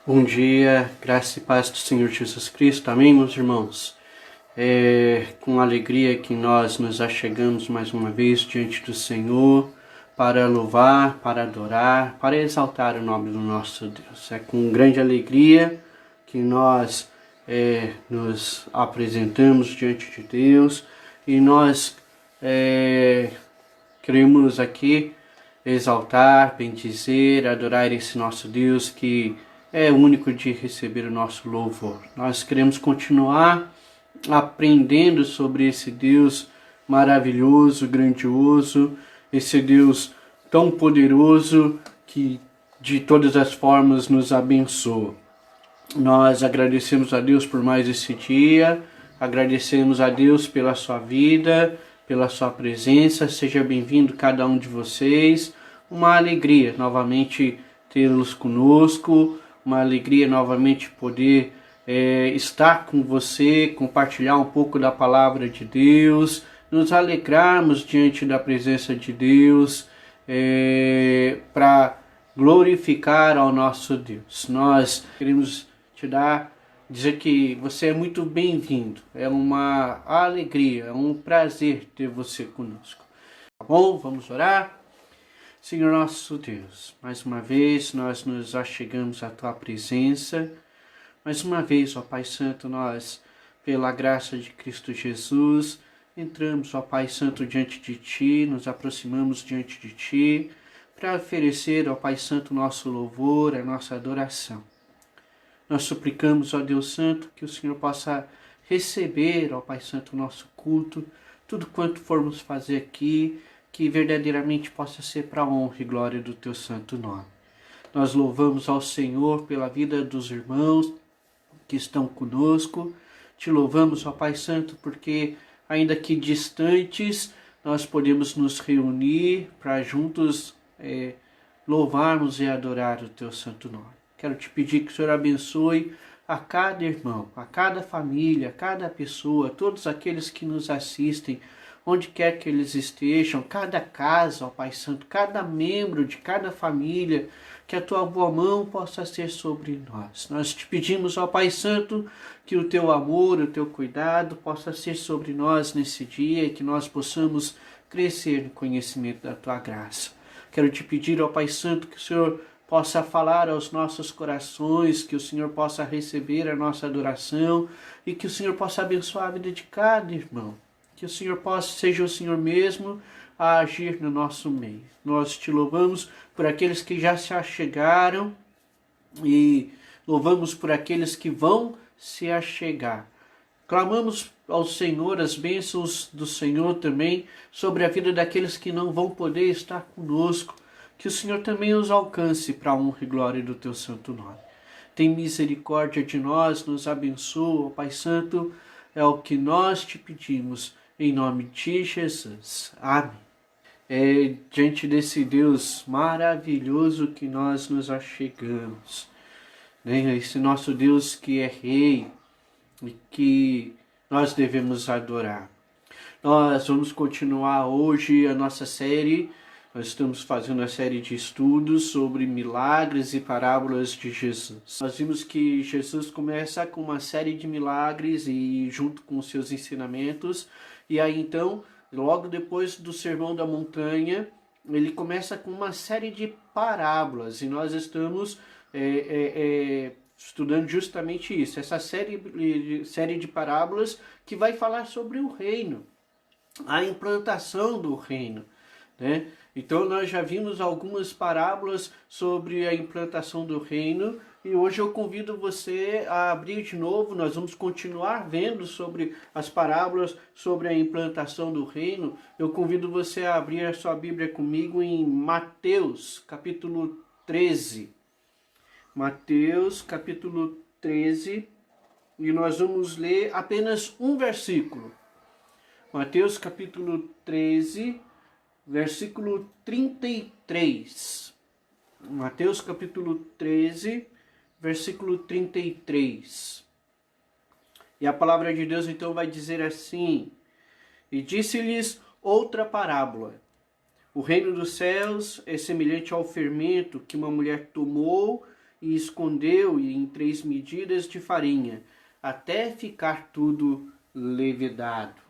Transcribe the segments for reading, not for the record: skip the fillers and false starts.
Bom dia, graça e paz do Senhor Jesus Cristo, amém, meus irmãos? Com alegria que nós nos achegamos mais uma vez diante do Senhor para louvar, para adorar, para exaltar o nome do nosso Deus. É com grande alegria que nós nos apresentamos diante de Deus e nós queremos aqui exaltar, bendizer, adorar esse nosso Deus que é único de receber o nosso louvor. Nós queremos continuar aprendendo sobre esse Deus maravilhoso, grandioso, esse Deus tão poderoso que de todas as formas nos abençoa. Nós agradecemos a Deus por mais esse dia, agradecemos a Deus pela sua vida, pela sua presença. Seja bem-vindo cada um de vocês. Uma alegria novamente tê-los conosco, uma alegria novamente poder estar com você, compartilhar um pouco da palavra de Deus, nos alegrarmos diante da presença de Deus, para glorificar ao nosso Deus. Nós queremos dizer que você é muito bem-vindo, é uma alegria, é um prazer ter você conosco. Tá bom? Vamos orar? Senhor nosso Deus, mais uma vez nós nos achegamos à Tua presença. Mais uma vez, ó Pai Santo, nós, pela graça de Cristo Jesus, entramos, ó Pai Santo, diante de Ti, nos aproximamos diante de Ti, para oferecer, ó Pai Santo, nosso louvor, a nossa adoração. Nós suplicamos, ó Deus Santo, que o Senhor possa receber, ó Pai Santo, o nosso culto, tudo quanto formos fazer aqui, que verdadeiramente possa ser para a honra e glória do Teu santo nome. Nós louvamos ao Senhor pela vida dos irmãos que estão conosco. Te louvamos, ó Pai Santo, porque ainda que distantes, nós podemos nos reunir para juntos louvarmos e adorar o Teu santo nome. Quero te pedir que o Senhor abençoe a cada irmão, a cada família, a cada pessoa, todos aqueles que nos assistem, onde quer que eles estejam, cada casa, ó Pai Santo, cada membro de cada família, que a Tua boa mão possa ser sobre nós. Nós te pedimos, ó Pai Santo, que o Teu amor, o Teu cuidado possa ser sobre nós nesse dia e que nós possamos crescer no conhecimento da Tua graça. Quero te pedir, ó Pai Santo, que o Senhor possa falar aos nossos corações, que o Senhor possa receber a nossa adoração e que o Senhor possa abençoar a vida de cada irmão. Que o Senhor seja o Senhor mesmo a agir no nosso meio. Nós te louvamos por aqueles que já se achegaram e louvamos por aqueles que vão se achegar. Clamamos ao Senhor as bênçãos do Senhor também sobre a vida daqueles que não vão poder estar conosco. Que o Senhor também os alcance para a honra e glória do Teu santo nome. Tem misericórdia de nós, nos abençoa, ó Pai Santo, é o que nós te pedimos, em nome de Jesus. Amém. Diante desse Deus maravilhoso que nós nos achegamos, né? Esse nosso Deus que é Rei e que nós devemos adorar. Nós vamos continuar hoje a nossa série. Nós estamos fazendo a série de estudos sobre milagres e parábolas de Jesus. Nós vimos que Jesus começa com uma série de milagres e junto com os seus ensinamentos. E aí então, logo depois do Sermão da Montanha, ele começa com uma série de parábolas. E nós estamos estudando justamente isso. Essa série de parábolas que vai falar sobre o reino, a implantação do reino, né? Então nós já vimos algumas parábolas sobre a implantação do reino e hoje eu convido você a abrir de novo. Nós vamos continuar vendo sobre as parábolas sobre a implantação do reino. Eu convido você a abrir a sua Bíblia comigo em Mateus capítulo 13. Mateus capítulo 13 e nós vamos ler apenas um versículo. Mateus capítulo 13, versículo 33. Mateus capítulo 13, versículo 33. E a palavra de Deus então vai dizer assim: E disse-lhes outra parábola. O reino dos céus é semelhante ao fermento que uma mulher tomou e escondeu em 3 medidas de farinha, até ficar tudo levedado.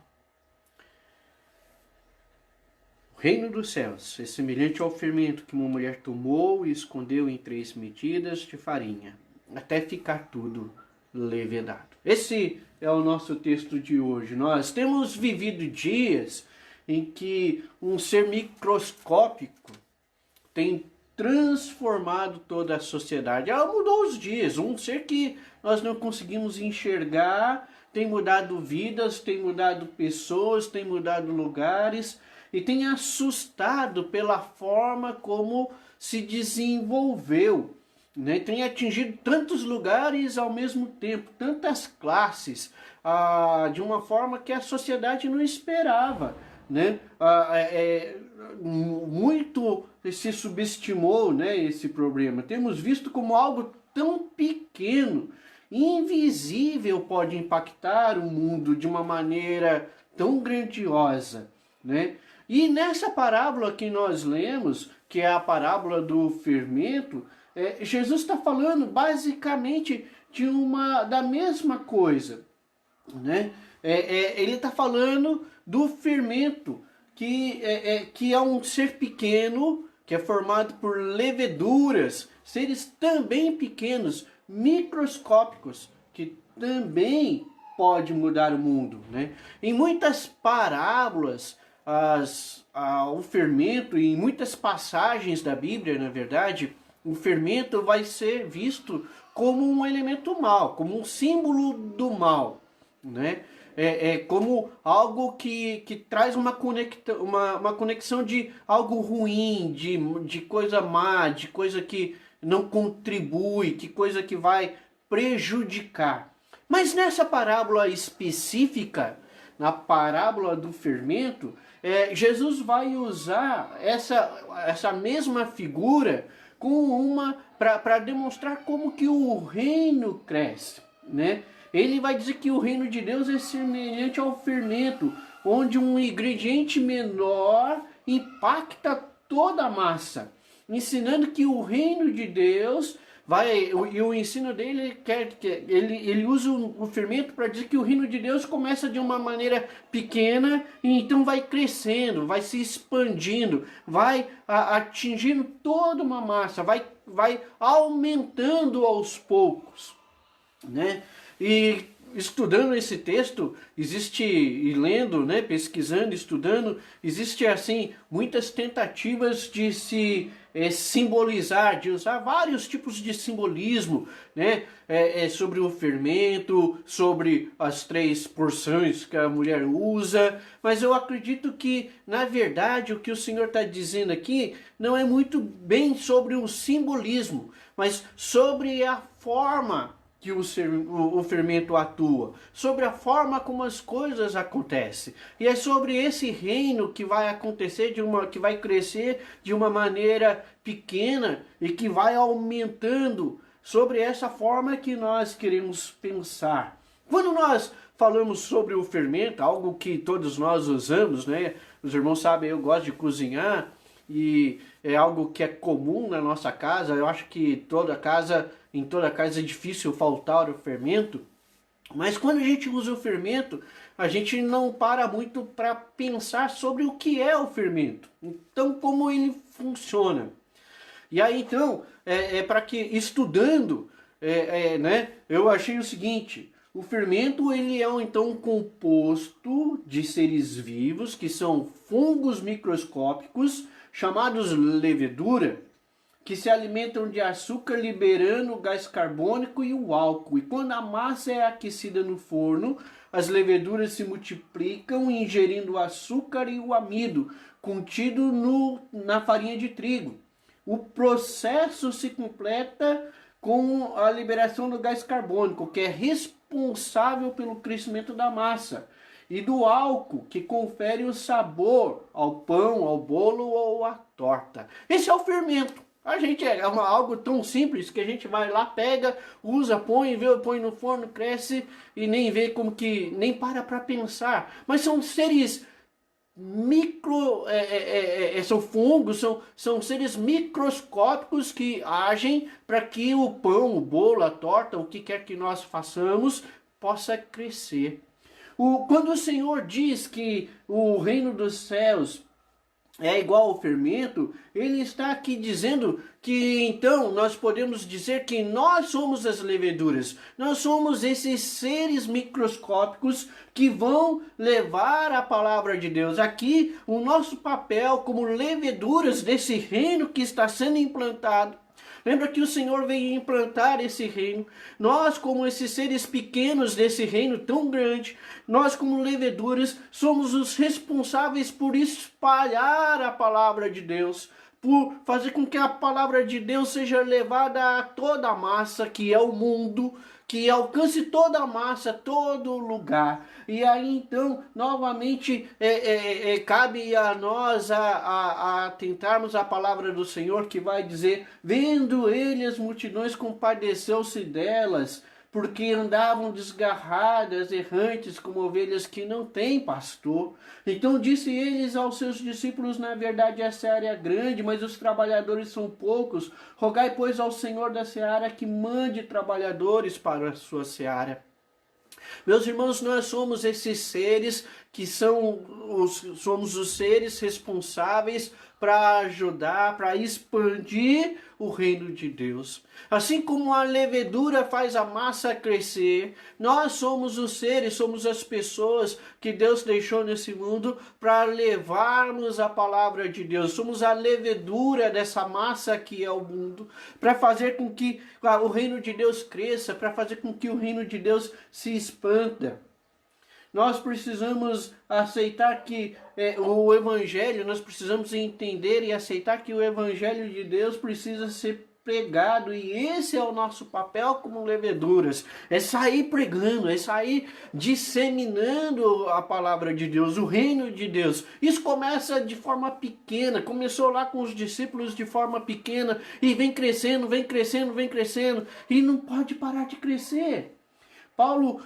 O reino dos céus é semelhante ao fermento que uma mulher tomou e escondeu em 3 medidas de farinha, até ficar tudo levedado. Esse é o nosso texto de hoje. Nós temos vivido dias em que um ser microscópico tem transformado toda a sociedade. Ela mudou os dias. Um ser que nós não conseguimos enxergar tem mudado vidas, tem mudado pessoas, tem mudado lugares e tem assustado pela forma como se desenvolveu, né? Tem atingido tantos lugares ao mesmo tempo, tantas classes, de uma forma que a sociedade não esperava, né? Muito se subestimou, né, esse problema. Temos visto como algo tão pequeno, invisível, pode impactar o mundo de uma maneira tão grandiosa, né? E nessa parábola que nós lemos, que é a parábola do fermento, Jesus está falando basicamente da mesma coisa, né? Ele está falando do fermento, que é um ser pequeno, que é formado por leveduras, seres também pequenos, microscópicos, que também pode mudar o mundo, né? Em muitas parábolas, o fermento, e em muitas passagens da Bíblia, na verdade, o fermento vai ser visto como um elemento mau, como um símbolo do mal, né? Como algo que traz uma conexão de algo ruim, de coisa má, de coisa que não contribui, que coisa que vai prejudicar. Mas nessa parábola específica, na parábola do fermento, Jesus vai usar essa mesma figura para demonstrar como que o reino cresce, né? Ele vai dizer que o reino de Deus é semelhante ao fermento, onde um ingrediente menor impacta toda a massa, ensinando que o reino de Deus e o ensino dele ele usa o fermento para dizer que o reino de Deus começa de uma maneira pequena e então vai crescendo, vai se expandindo, vai atingindo toda uma massa, vai aumentando aos poucos, né? E estudando esse texto, e lendo, né, pesquisando, estudando, existe assim muitas tentativas de se simbolizar, de usar vários tipos de simbolismo, né, sobre o fermento, sobre as 3 porções que a mulher usa, mas eu acredito que, na verdade, o que o Senhor está dizendo aqui não é muito bem sobre o simbolismo, mas sobre a forma que o fermento atua, sobre a forma como as coisas acontecem. E é sobre esse reino que vai acontecer, que vai crescer de uma maneira pequena e que vai aumentando, sobre essa forma que nós queremos pensar. Quando nós falamos sobre o fermento, algo que todos nós usamos, né? Os irmãos sabem, eu gosto de cozinhar, e é algo que é comum na nossa casa. Eu acho que em toda casa é difícil faltar o fermento, mas quando a gente usa o fermento, a gente não para muito para pensar sobre o que é o fermento, então como ele funciona. E aí então, para que estudando, né, eu achei o seguinte: o fermento ele é então um composto de seres vivos que são fungos microscópicos chamados levedura, que se alimentam de açúcar, liberando o gás carbônico e o álcool. E quando a massa é aquecida no forno, as leveduras se multiplicam, ingerindo o açúcar e o amido contido na farinha de trigo. O processo se completa com a liberação do gás carbônico, que é responsável pelo crescimento da massa, e do álcool, que confere o sabor ao pão, ao bolo ou à torta. Esse é o fermento. A gente algo tão simples que a gente vai lá, pega, usa, põe no forno, cresce e nem vê nem para pensar. Mas são seres são fungos, são seres microscópicos que agem para que o pão, o bolo, a torta, o que quer que nós façamos, possa crescer. Quando o Senhor diz que o reino dos céus é igual ao fermento, ele está aqui dizendo que então nós podemos dizer que nós somos as leveduras. Nós somos esses seres microscópicos que vão levar a palavra de Deus. Aqui o nosso papel como leveduras desse reino que está sendo implantado. Lembra que o Senhor veio implantar esse reino. Nós, como esses seres pequenos desse reino tão grande, nós como leveduras, somos os responsáveis por espalhar a palavra de Deus, por fazer com que a palavra de Deus seja levada a toda a massa, que é o mundo, que alcance toda a massa, todo lugar. E aí então, novamente, cabe a nós a tentarmos a palavra do Senhor, que vai dizer: vendo ele as multidões, compadeceu-se delas, porque andavam desgarradas, errantes, como ovelhas que não têm pastor. Então disse eles aos seus discípulos: na verdade a seara é grande, mas os trabalhadores são poucos. Rogai, pois, ao Senhor da seara que mande trabalhadores para a sua seara. Meus irmãos, nós somos esses seres que somos os seres responsáveis para ajudar, para expandir o reino de Deus. Assim como a levedura faz a massa crescer, nós somos os seres, somos as pessoas que Deus deixou nesse mundo para levarmos a palavra de Deus. Somos a levedura dessa massa que é o mundo, para fazer com que o reino de Deus cresça, para fazer com que o reino de Deus se expanda. Nós precisamos aceitar que o Evangelho, nós precisamos entender e aceitar que o Evangelho de Deus precisa ser pregado, e esse é o nosso papel como leveduras, é sair pregando, é sair disseminando a palavra de Deus, o reino de Deus. Isso começa de forma pequena, começou lá com os discípulos de forma pequena, e vem crescendo, vem crescendo, vem crescendo, e não pode parar de crescer. Paulo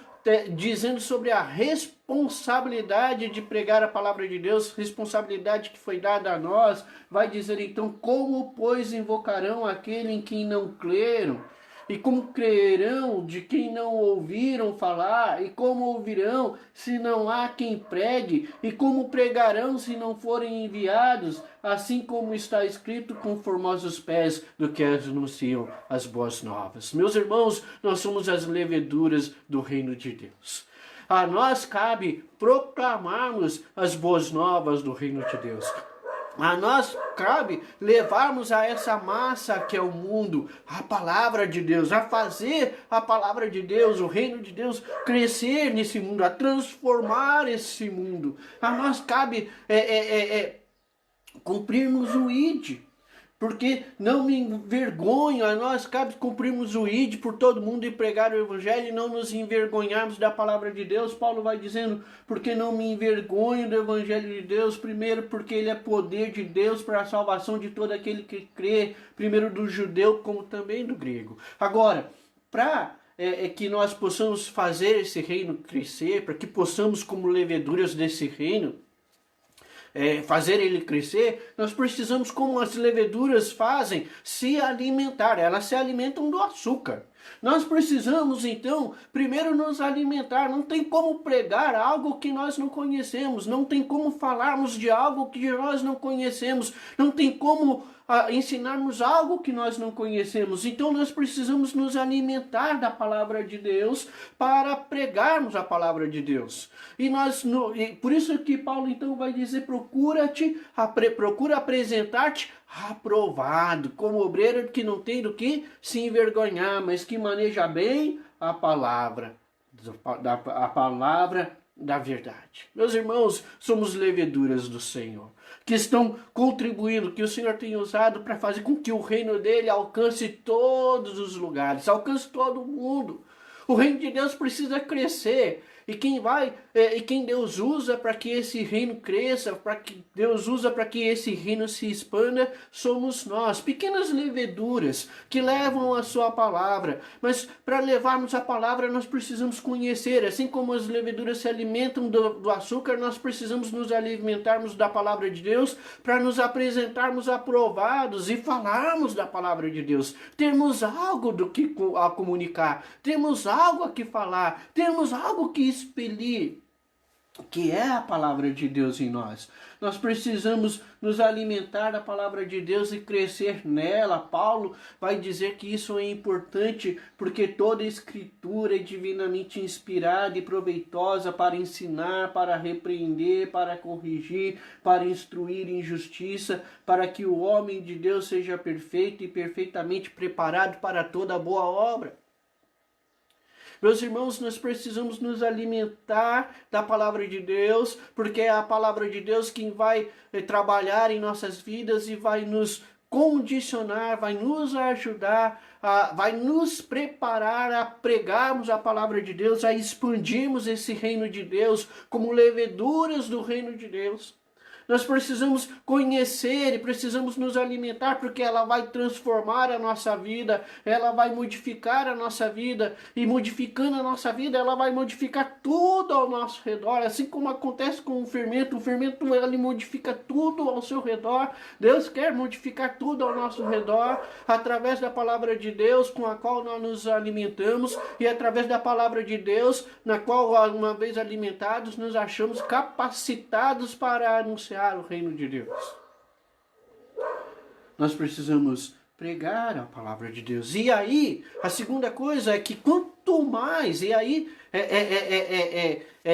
dizendo sobre a responsabilidade de pregar a palavra de Deus, responsabilidade que foi dada a nós, vai dizer então: como, pois, invocarão aquele em quem não creram? E como crerão de quem não ouviram falar? E como ouvirão se não há quem pregue? E como pregarão se não forem enviados? Assim como está escrito: com formosos pés do que anunciam as boas novas. Meus irmãos, nós somos as leveduras do reino de Deus. A nós cabe proclamarmos as boas novas do reino de Deus. A nós cabe levarmos a essa massa que é o mundo a palavra de Deus, a fazer a palavra de Deus, o reino de Deus crescer nesse mundo, a transformar esse mundo. A nós cabe cumprirmos o ID. Porque não me envergonho, a nós cabe cumprirmos o ID por todo mundo e pregar o Evangelho e não nos envergonharmos da palavra de Deus. Paulo vai dizendo: porque não me envergonho do Evangelho de Deus, primeiro porque ele é poder de Deus para a salvação de todo aquele que crê, primeiro do judeu como também do grego. Agora, para que nós possamos fazer esse reino crescer, para que possamos, como leveduras desse reino, fazer ele crescer, nós precisamos, como as leveduras fazem, se alimentar. Elas se alimentam do açúcar. Nós precisamos, então, primeiro nos alimentar. Não tem como pregar algo que nós não conhecemos. Não tem como falarmos de algo que nós não conhecemos. Não tem como ensinarmos algo que nós não conhecemos. Então nós precisamos nos alimentar da palavra de Deus para pregarmos a palavra de Deus. E por isso que Paulo então vai dizer: procura apresentar-te aprovado, como obreiro que não tem do que se envergonhar, mas que maneja bem a palavra da verdade. Meus irmãos, somos leveduras do Senhor, que estão contribuindo, que o Senhor tem usado para fazer com que o reino dele alcance todos os lugares, alcance todo mundo. O reino de Deus precisa crescer. E quem Deus usa para que esse reino cresça, para que Deus usa para que esse reino se expanda, somos nós, pequenas leveduras que levam a sua palavra. Mas para levarmos a palavra nós precisamos conhecer, assim como as leveduras se alimentam do açúcar, nós precisamos nos alimentarmos da palavra de Deus para nos apresentarmos aprovados e falarmos da palavra de Deus. Termos algo do que a comunicar, temos algo a que falar, temos algo que expelir, que é a palavra de Deus em nós. Nós precisamos nos alimentar da palavra de Deus e crescer nela. Paulo vai dizer que isso é importante porque toda escritura é divinamente inspirada e proveitosa para ensinar, para repreender, para corrigir, para instruir em justiça, para que o homem de Deus seja perfeito e perfeitamente preparado para toda boa obra. Meus irmãos, nós precisamos nos alimentar da palavra de Deus, porque é a palavra de Deus quem vai trabalhar em nossas vidas e vai nos condicionar, vai nos ajudar, vai nos preparar a pregarmos a palavra de Deus, a expandirmos esse reino de Deus como leveduras do reino de Deus. Nós precisamos conhecer e precisamos nos alimentar, porque ela vai transformar a nossa vida, ela vai modificar a nossa vida, e modificando a nossa vida, ela vai modificar tudo ao nosso redor, assim como acontece com o fermento ele modifica tudo ao seu redor. Deus quer modificar tudo ao nosso redor, através da palavra de Deus, com a qual nós nos alimentamos, e através da palavra de Deus, na qual, uma vez alimentados, nos achamos capacitados para anunciar o reino de Deus. Nós precisamos pregar a palavra de Deus. E aí, a segunda coisa é que quanto mais, e aí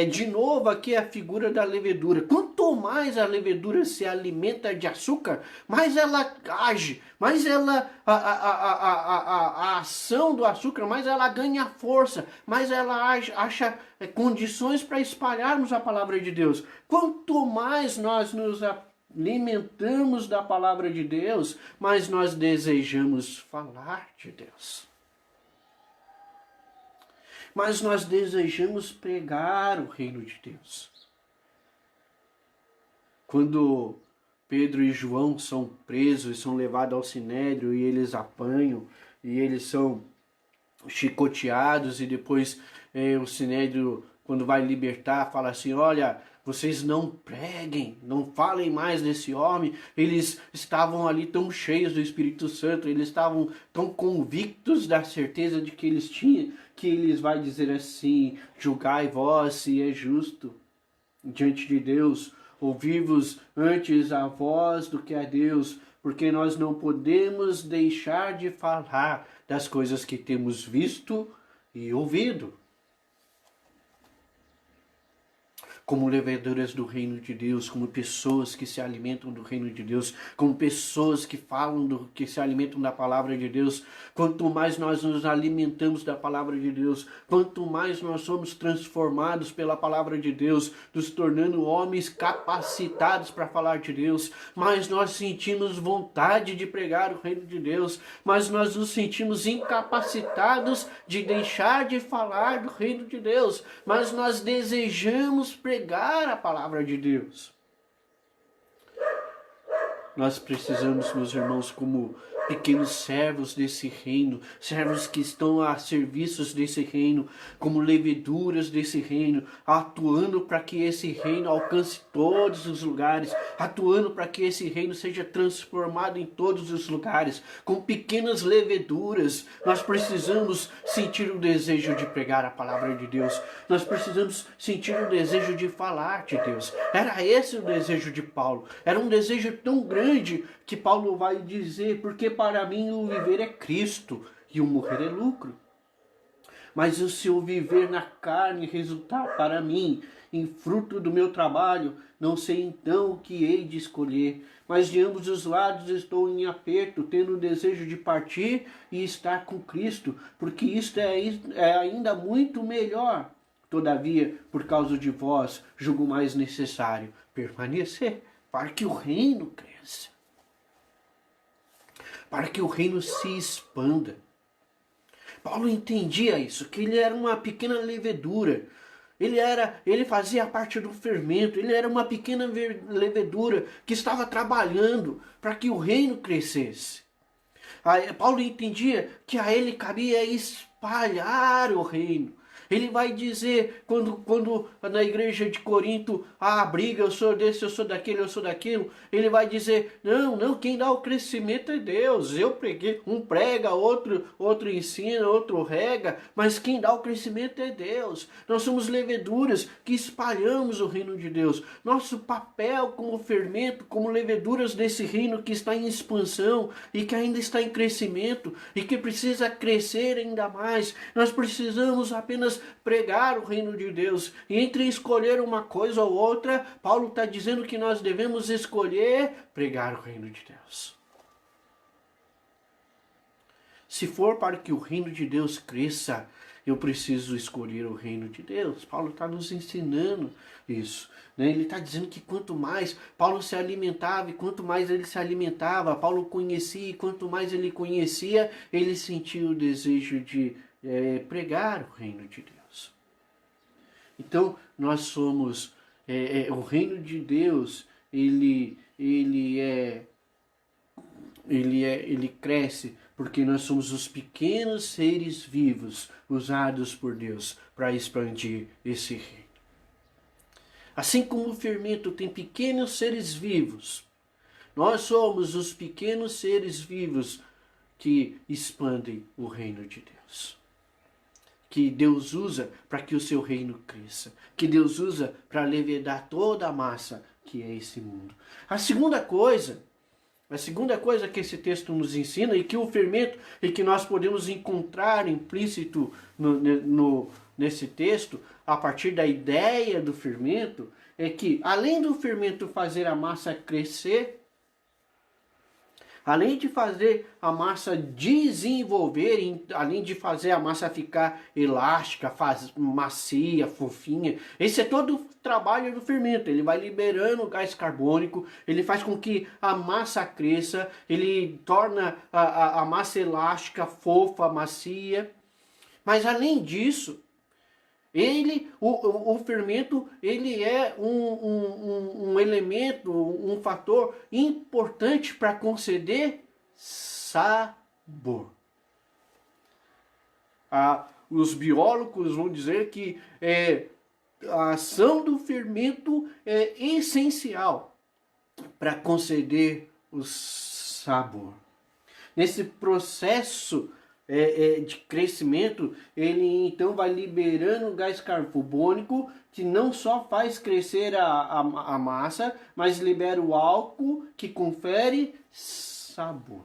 de novo aqui a figura da levedura. Quanto mais a levedura se alimenta de açúcar, mais ela age, mais ela a ação do açúcar, mais ela ganha força, mais ela acha condições para espalharmos a palavra de Deus. Quanto mais nós nos alimentamos da palavra de Deus, mas nós desejamos falar de Deus. Mas nós desejamos pregar o reino de Deus. Quando Pedro e João são presos e são levados ao sinédrio e eles apanham e eles são chicoteados, e depois o sinédrio, quando vai libertar, fala assim: olha, vocês não preguem, não falem mais desse homem. Eles estavam ali tão cheios do Espírito Santo, eles estavam tão convictos da certeza de que eles tinham, que eles vai dizer assim: julgai vós se é justo diante de Deus, ouvir-vos antes a vós do que a Deus, porque nós não podemos deixar de falar das coisas que temos visto e ouvido. Como leveduras do reino de Deus, como pessoas que se alimentam do reino de Deus, como pessoas que falam, que se alimentam da palavra de Deus. Quanto mais nós nos alimentamos da palavra de Deus, quanto mais nós somos transformados pela palavra de Deus, nos tornando homens capacitados para falar de Deus, mais nós sentimos vontade de pregar o reino de Deus, mas nós nos sentimos incapacitados de deixar de falar do reino de Deus, mas nós desejamos pregar a palavra de Deus. Nós precisamos, meus irmãos, como pequenos servos desse reino, servos que estão a serviços desse reino, como leveduras desse reino, atuando para que esse reino alcance todos os lugares, atuando para que esse reino seja transformado em todos os lugares, com pequenas leveduras. Nós precisamos sentir o desejo de pregar a palavra de Deus, nós precisamos sentir o desejo de falar de Deus. Era esse o desejo de Paulo, era um desejo tão grande que Paulo vai dizer: porque para mim o viver é Cristo e o morrer é lucro. Mas se o viver na carne resultar para mim em fruto do meu trabalho, não sei então o que hei de escolher. Mas de ambos os lados estou em aperto, tendo o desejo de partir e estar com Cristo, porque isto é ainda muito melhor. Todavia, por causa de vós, julgo mais necessário permanecer, para que o reino cresça, para que o reino se expanda. Paulo entendia isso, que ele era uma pequena levedura, Ele fazia parte do fermento, ele era uma pequena levedura que estava trabalhando para que o reino crescesse. Paulo entendia que a ele cabia espalhar o reino. Ele vai dizer, quando na igreja de Corinto há briga, eu sou desse, eu sou daquele, eu sou daquilo, ele vai dizer, não, quem dá o crescimento é Deus. Eu preguei, um prega, outro ensina, outro rega, mas quem dá o crescimento é Deus. Nós somos leveduras que espalhamos o reino de Deus. Nosso papel como fermento, como leveduras desse reino que está em expansão e que ainda está em crescimento e que precisa crescer ainda mais. Nós precisamos apenas pregar o reino de Deus. E entre escolher uma coisa ou outra, Paulo está dizendo que nós devemos escolher pregar o reino de Deus. Se for para que o reino de Deus cresça, eu preciso escolher o reino de Deus. Paulo está nos ensinando isso. Ele está dizendo que quanto mais Paulo se alimentava, e quanto mais ele se alimentava, Paulo conhecia, e quanto mais ele conhecia, ele sentia o desejo de pregar o reino de Deus. Então, nós somos, o reino de Deus, ele cresce porque nós somos os pequenos seres vivos usados por Deus para expandir esse reino. Assim como o fermento tem pequenos seres vivos, nós somos os pequenos seres vivos que expandem o reino de Deus. Que Deus usa para que o seu reino cresça. Que Deus usa para levedar toda a massa que é esse mundo. A segunda coisa que esse texto nos ensina e que o fermento e que nós podemos encontrar implícito nesse texto, a partir da ideia do fermento, é que além do fermento fazer a massa crescer, além de fazer a massa desenvolver, além de fazer a massa ficar elástica, macia, fofinha, esse é todo o trabalho do fermento. Ele vai liberando o gás carbônico, ele faz com que a massa cresça, ele torna a massa elástica, fofa, macia. Mas além disso, o fermento, ele é um elemento, um fator importante para conceder sabor. Os biólogos vão dizer que a ação do fermento é essencial para conceder o sabor. Nesse processo de crescimento, ele então vai liberando gás carbônico, que não só faz crescer a massa, mas libera o álcool, que confere sabor.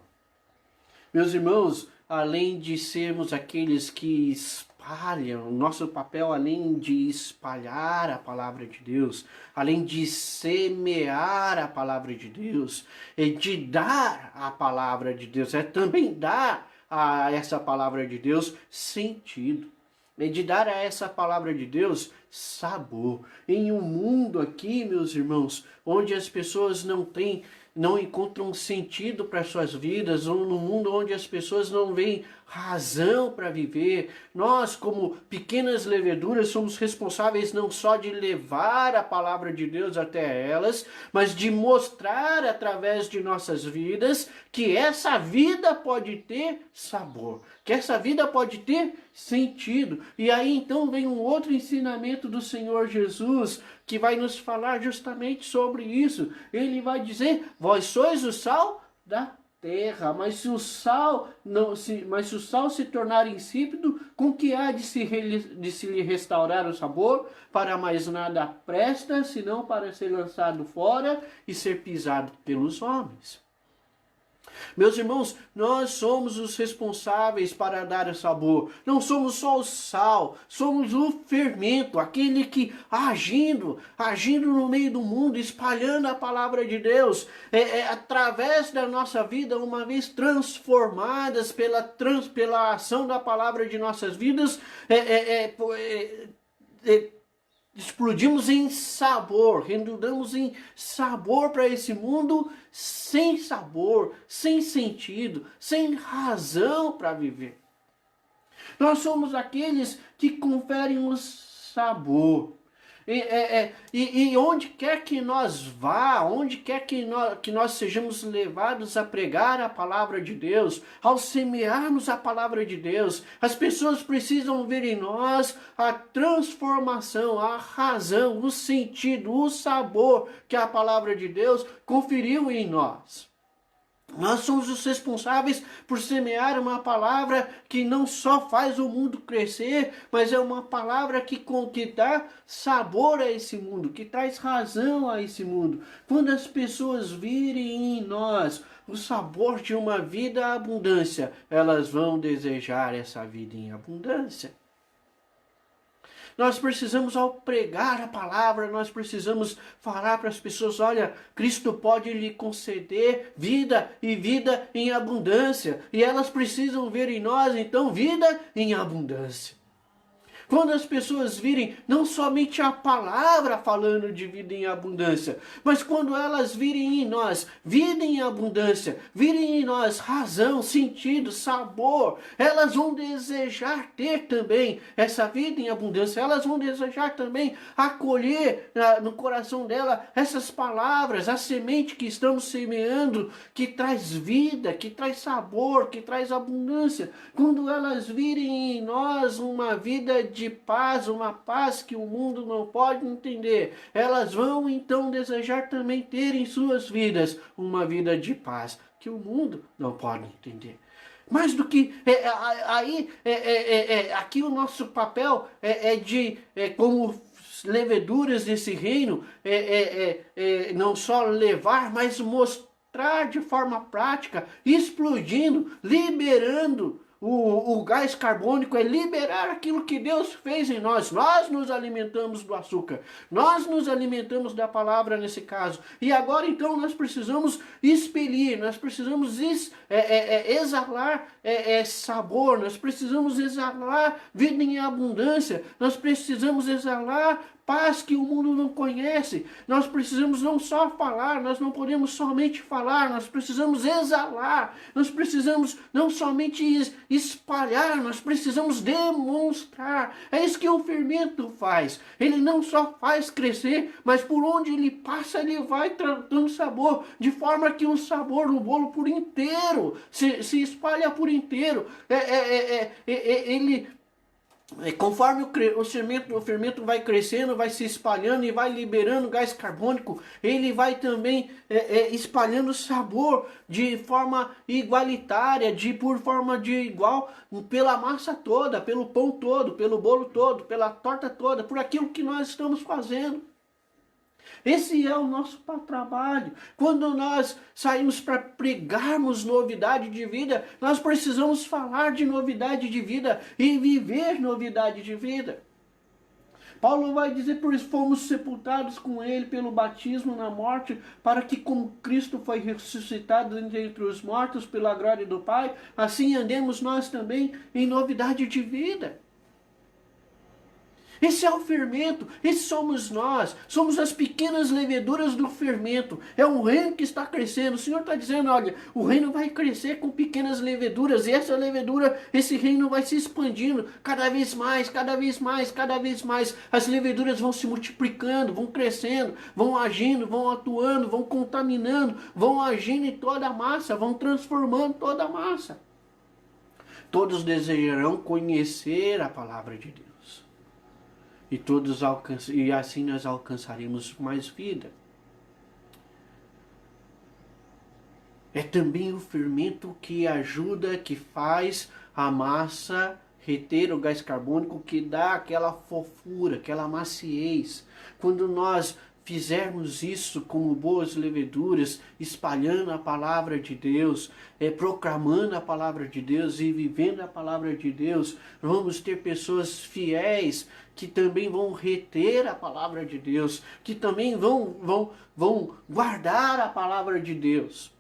Meus irmãos, além de sermos aqueles que espalham, nosso papel, além de espalhar a palavra de Deus, além de semear a palavra de Deus, é de dar a palavra de Deus, é também dar a essa palavra de Deus sentido, é de dar a essa palavra de Deus sabor. Em um mundo aqui, meus irmãos, onde as pessoas não encontram sentido para suas vidas, ou num mundo onde as pessoas não veem razão para viver, nós, como pequenas leveduras, somos responsáveis não só de levar a palavra de Deus até elas, mas de mostrar através de nossas vidas que essa vida pode ter sabor, que essa vida pode ter sentido. E aí então vem um outro ensinamento do Senhor Jesus, que vai nos falar justamente sobre isso. Ele vai dizer: vós sois o sal da terra, mas se o sal se tornar insípido, com que há de se lhe restaurar o sabor? Para mais nada presta, senão para ser lançado fora e ser pisado pelos homens. Meus irmãos, nós somos os responsáveis para dar o sabor. Não somos só o sal, somos o fermento, aquele que agindo no meio do mundo, espalhando a palavra de Deus, através da nossa vida, uma vez transformadas pela ação da palavra de nossas vidas, explodimos em sabor, redundamos em sabor para esse mundo sem sabor, sem sentido, sem razão para viver. Nós somos aqueles que conferem o sabor. E onde quer que nós vá, onde quer que nós sejamos levados a pregar a palavra de Deus, ao semearmos a palavra de Deus, as pessoas precisam ver em nós a transformação, a razão, o sentido, o sabor que a palavra de Deus conferiu em nós. Nós somos os responsáveis por semear uma palavra que não só faz o mundo crescer, mas é uma palavra que dá sabor a esse mundo, que traz razão a esse mundo. Quando as pessoas virem em nós o sabor de uma vida em abundância, elas vão desejar essa vida em abundância. Nós precisamos, ao pregar a palavra, nós precisamos falar para as pessoas, olha, Cristo pode lhe conceder vida e vida em abundância. E elas precisam ver em nós, então, vida em abundância. Quando as pessoas virem não somente a palavra falando de vida em abundância, mas quando elas virem em nós vida em abundância, virem em nós razão, sentido, sabor, elas vão desejar ter também essa vida em abundância. Elas vão desejar também acolher no coração dela essas palavras, a semente que estamos semeando, que traz vida, que traz sabor, que traz abundância. Quando elas virem em nós uma vida de paz, uma paz que o mundo não pode entender, elas vão então desejar também ter em suas vidas uma vida de paz que o mundo não pode entender. Mais do que aqui o nosso papel como leveduras desse reino, não só levar, mas mostrar de forma prática, explodindo, liberando. O gás carbônico é liberar aquilo que Deus fez em nós. Nós nos alimentamos do açúcar. Nós nos alimentamos da palavra nesse caso. E agora então nós precisamos expelir, nós precisamos exalar sabor, nós precisamos exalar vida em abundância, nós precisamos exalar paz que o mundo não conhece. Nós precisamos não só falar, nós não podemos somente falar, nós precisamos exalar, nós precisamos não somente espalhar, nós precisamos demonstrar. É isso que o fermento faz. Ele não só faz crescer, mas por onde ele passa, ele vai dando sabor, de forma que o sabor no bolo por inteiro se espalha por inteiro. Conforme o fermento vai crescendo, vai se espalhando e vai liberando gás carbônico, ele vai também espalhando sabor de forma igualitária, por forma de igual, pela massa toda, pelo pão todo, pelo bolo todo, pela torta toda, por aquilo que nós estamos fazendo. Esse é o nosso trabalho. Quando nós saímos para pregarmos novidade de vida, nós precisamos falar de novidade de vida e viver novidade de vida. Paulo vai dizer, por isso fomos sepultados com ele pelo batismo na morte, para que como Cristo foi ressuscitado entre os mortos pela glória do Pai, assim andemos nós também em novidade de vida. Esse é o fermento, esse somos nós, somos as pequenas leveduras do fermento, é um reino que está crescendo. O Senhor está dizendo, olha, o reino vai crescer com pequenas leveduras, e essa levedura, esse reino vai se expandindo cada vez mais, cada vez mais, cada vez mais. As leveduras vão se multiplicando, vão crescendo, vão agindo, vão atuando, vão contaminando, vão agindo em toda a massa, vão transformando toda a massa. Todos desejarão conhecer a palavra de Deus. E assim nós alcançaremos mais vida. É também o fermento que ajuda, que faz a massa reter o gás carbônico, que dá aquela fofura, aquela maciez. Quando nós fizermos isso como boas leveduras, espalhando a palavra de Deus, proclamando a palavra de Deus e vivendo a palavra de Deus, vamos ter pessoas fiéis que também vão reter a palavra de Deus, que também vão guardar a palavra de Deus.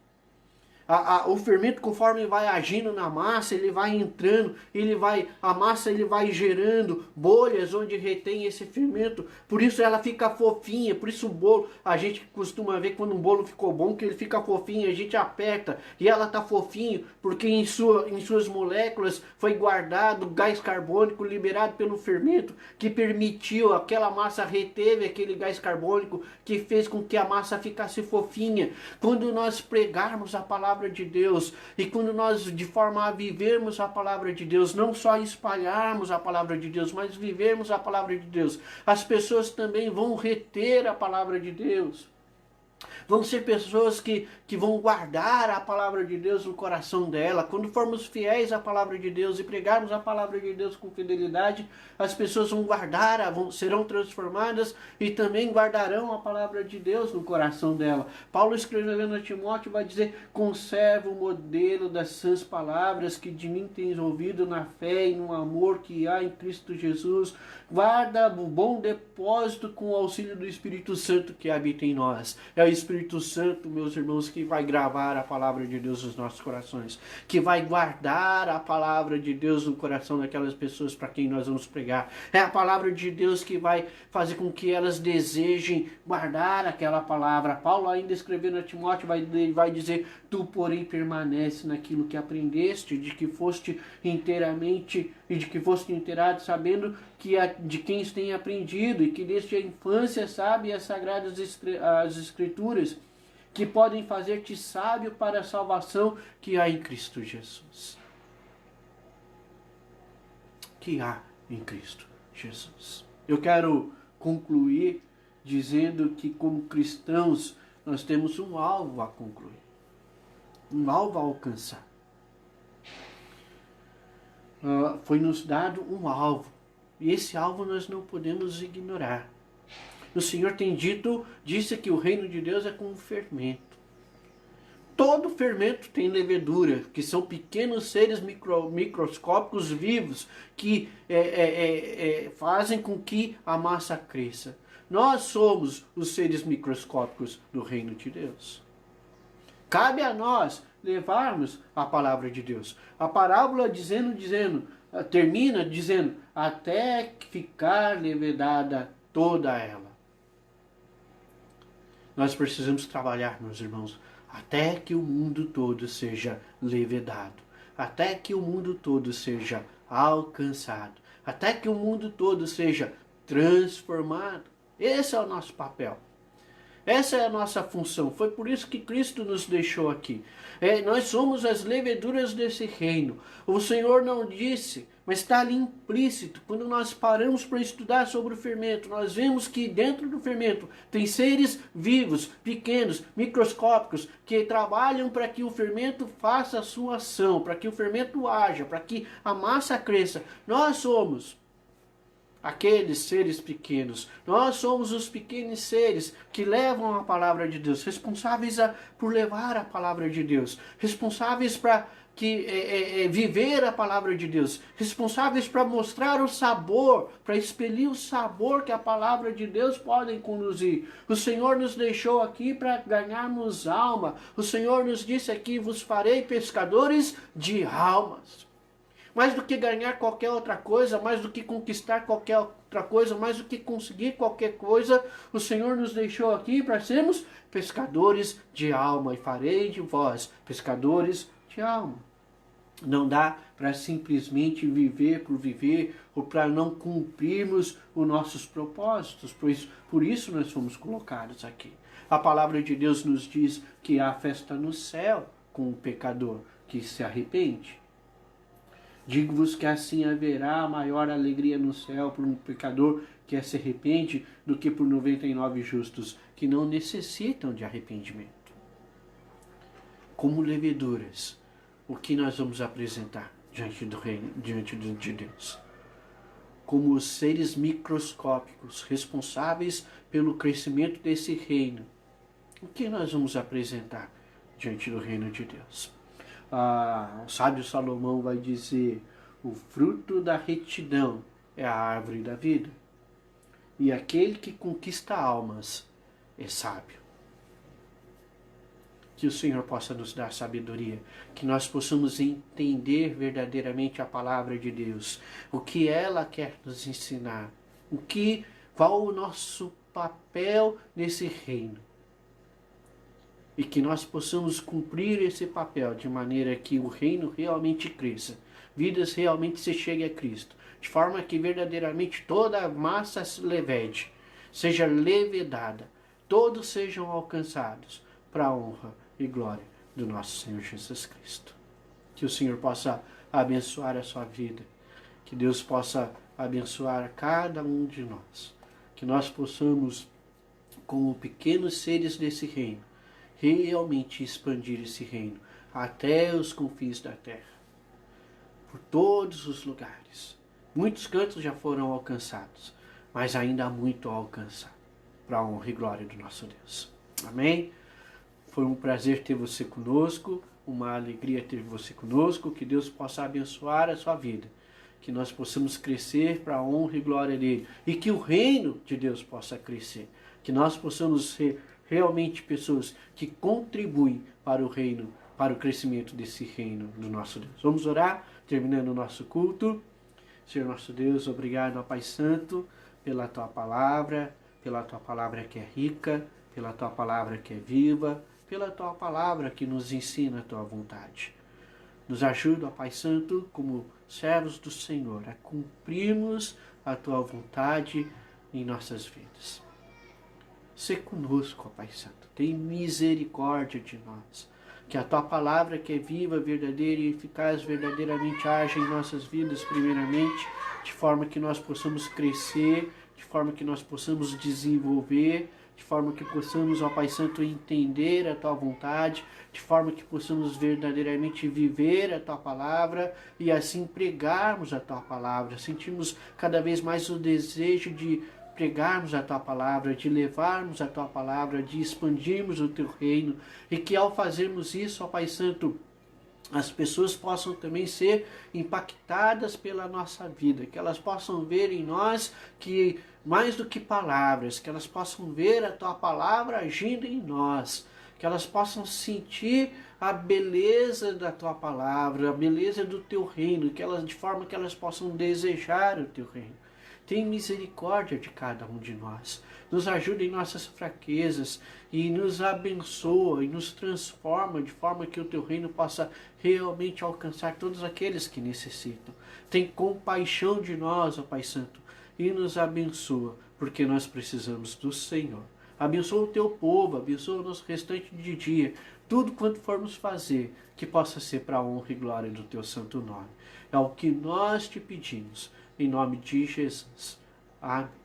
O fermento, conforme vai agindo na massa, ele vai entrando, a massa ele vai gerando bolhas onde retém esse fermento. Por isso ela fica fofinha, por isso o bolo, a gente costuma ver quando um bolo ficou bom, que ele fica fofinho, a gente aperta e ela tá fofinho, porque em suas moléculas foi guardado gás carbônico liberado pelo fermento, que permitiu, aquela massa reteve aquele gás carbônico, que fez com que a massa ficasse fofinha. Quando nós pregarmos a palavra de Deus e quando nós de forma a vivermos a palavra de Deus, não só espalharmos a palavra de Deus, mas vivermos a palavra de Deus, as pessoas também vão reter a palavra de Deus. Vão ser pessoas que vão guardar a palavra de Deus no coração dela. Quando formos fiéis à palavra de Deus e pregarmos a palavra de Deus com fidelidade, as pessoas vão guardar, serão transformadas e também guardarão a palavra de Deus no coração dela. Paulo, escrevendo a Timóteo, vai dizer: conserva o modelo das sãs palavras que de mim tens ouvido na fé e no amor que há em Cristo Jesus. Guarda o bom depósito com o auxílio do Espírito Santo que habita em nós. É o Espírito Santo, meus irmãos, que vai gravar a palavra de Deus nos nossos corações, que vai guardar a palavra de Deus no coração daquelas pessoas para quem nós vamos pregar. É a palavra de Deus que vai fazer com que elas desejem guardar aquela palavra. Paulo, ainda escrevendo a Timóteo, vai dizer: tu, porém, permanece naquilo que aprendeste, de que foste inteirado, sabendo que de quem tem aprendido, e que desde a infância sabe as sagradas as escrituras, que podem fazer-te sábio para a salvação que há em Cristo Jesus. Que há em Cristo Jesus. Eu quero concluir dizendo que, como cristãos, nós temos um alvo a concluir, um alvo a alcançar. Foi nos dado um alvo, e esse alvo nós não podemos ignorar. O Senhor disse que o reino de Deus é como fermento. Todo fermento tem levedura, que são pequenos seres microscópicos vivos que fazem com que a massa cresça. Nós somos os seres microscópicos do reino de Deus. Cabe a nós levarmos a palavra de Deus. A parábola termina dizendo: até ficar levedada toda ela. Nós precisamos trabalhar, meus irmãos, até que o mundo todo seja levedado, até que o mundo todo seja alcançado, até que o mundo todo seja transformado. Esse é o nosso papel. Essa é a nossa função. Foi por isso que Cristo nos deixou aqui. Nós somos as leveduras desse reino. O Senhor não disse, mas está ali implícito. Quando nós paramos para estudar sobre o fermento, nós vemos que dentro do fermento tem seres vivos, pequenos, microscópicos, que trabalham para que o fermento faça a sua ação, para que o fermento haja, para que a massa cresça. Nós somos aqueles seres pequenos. Nós somos os pequenos seres que levam a palavra de Deus, responsáveis por levar a palavra de Deus, responsáveis para viver a palavra de Deus, responsáveis para mostrar o sabor, para expelir o sabor que a palavra de Deus pode conduzir. O Senhor nos deixou aqui para ganharmos alma. O Senhor nos disse aqui: vos farei pescadores de almas. Mais do que ganhar qualquer outra coisa, mais do que conquistar qualquer outra coisa, mais do que conseguir qualquer coisa, o Senhor nos deixou aqui para sermos pescadores de alma. E farei de vós pescadores de alma. Não dá para simplesmente viver por viver, ou para não cumprirmos os nossos propósitos. Por isso nós fomos colocados aqui. A palavra de Deus nos diz que há festa no céu com o pecador que se arrepende. Digo-vos que assim haverá maior alegria no céu por um pecador que se arrepende do que por 99 justos que não necessitam de arrependimento. Como leveduras, o que nós vamos apresentar diante do reino, diante de Deus? Como os seres microscópicos responsáveis pelo crescimento desse reino, o que nós vamos apresentar diante do reino de Deus? O sábio Salomão vai dizer: o fruto da retidão é a árvore da vida, e aquele que conquista almas é sábio. Que o Senhor possa nos dar sabedoria, que nós possamos entender verdadeiramente a palavra de Deus, o que ela quer nos ensinar, qual o nosso papel nesse reino. E que nós possamos cumprir esse papel de maneira que o reino realmente cresça, vidas realmente se cheguem a Cristo, de forma que verdadeiramente toda a massa se levede, seja levedada, todos sejam alcançados para a honra e glória do nosso Senhor Jesus Cristo. Que o Senhor possa abençoar a sua vida, que Deus possa abençoar cada um de nós, que nós possamos, como pequenos seres desse reino, realmente expandir esse reino até os confins da terra, por todos os lugares. Muitos cantos já foram alcançados, mas ainda há muito a alcançar, para a honra e glória do nosso Deus. Amém? Foi um prazer ter você conosco, uma alegria ter você conosco, que Deus possa abençoar a sua vida, que nós possamos crescer para a honra e glória dele, e que o reino de Deus possa crescer, que nós possamos ser realmente pessoas que contribuem para o reino, para o crescimento desse reino do nosso Deus. Vamos orar, terminando o nosso culto. Senhor nosso Deus, obrigado, ó Pai Santo, pela Tua palavra que é rica, pela Tua palavra que é viva, pela Tua palavra que nos ensina a Tua vontade. Nos ajuda, ó Pai Santo, como servos do Senhor, a cumprirmos a Tua vontade em nossas vidas. Sê conosco, ó Pai Santo, tem misericórdia de nós. Que a Tua palavra que é viva, verdadeira e eficaz, verdadeiramente haja em nossas vidas primeiramente, de forma que nós possamos crescer, de forma que nós possamos desenvolver, de forma que possamos, ó Pai Santo, entender a Tua vontade, de forma que possamos verdadeiramente viver a Tua palavra e assim pregarmos a Tua palavra. Sentimos cada vez mais o desejo de pregarmos a Tua palavra, de levarmos a Tua palavra, de expandirmos o Teu reino, e que ao fazermos isso, ó Pai Santo, as pessoas possam também ser impactadas pela nossa vida, que elas possam ver em nós que mais do que palavras, que elas possam ver a Tua palavra agindo em nós, que elas possam sentir a beleza da Tua palavra, a beleza do Teu reino, de forma que elas possam desejar o Teu reino. Tem misericórdia de cada um de nós. Nos ajuda em nossas fraquezas e nos abençoa e nos transforma de forma que o Teu reino possa realmente alcançar todos aqueles que necessitam. Tem compaixão de nós, ó Pai Santo, e nos abençoa, porque nós precisamos do Senhor. Abençoa o Teu povo, abençoa o nosso restante de dia. Tudo quanto formos fazer, que possa ser para a honra e glória do Teu santo nome. É o que nós te pedimos. Em nome de Jesus. Amém.